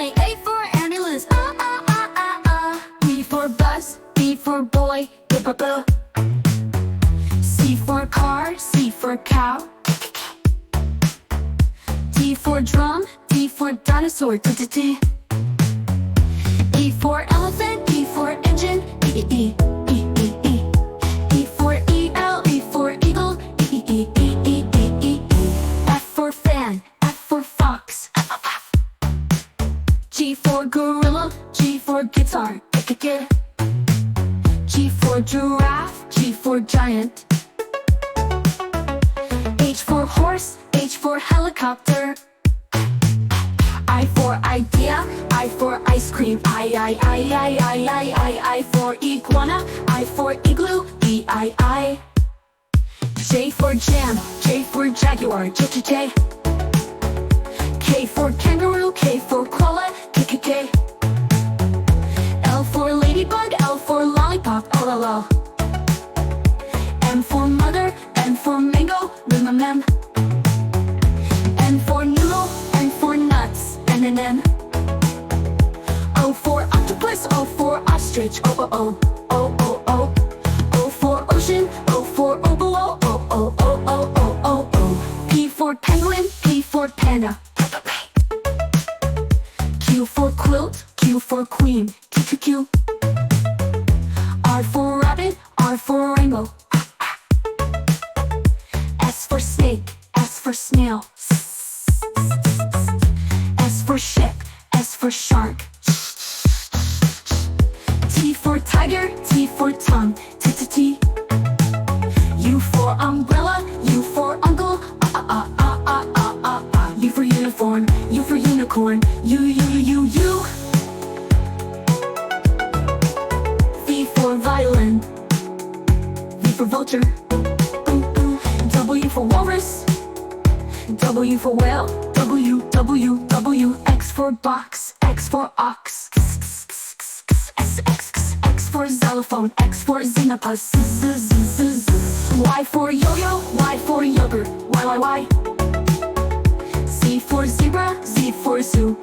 boy. A for ambulance, B for bus, B for boy, B. C for car, C for cow. D for drum, D for dinosaur, D. E for elephant, E for engine, E. E for E-L, E for eagle, E. F for fan, F for fox. G for gorilla, G for guitar, G for giraffe, G for giant. H for horse, H for helicopter. I for idea, I for ice cream, I for iguana, I for igloo, E. J for jam, J for jaguar, J. K for kangaroo, K for koala, K. L for ladybug, L for lollipop, LOL. M for mother, N for mango, M. N for noodle, N for nuts, N. O for octopus, O for ostrich, O. O for ocean, O for oboe, O. P for penguin, P for panda. Q for quilt, Q for queen, Q. R for rabbit, R for rainbow. S for snake, S for snail. S for ship, S for shark. T for tiger, T for tongue, T. U for umbrella, U for uncle, U for uniform, U for unicorn, U. V for violin, V for vulture. W for walrus, W for whale, W. X for box, X for ox. X for xylophone, X for xenopus. Y for yo-yo, Y for yogurt, Y. Z for zebra, Z for zoo.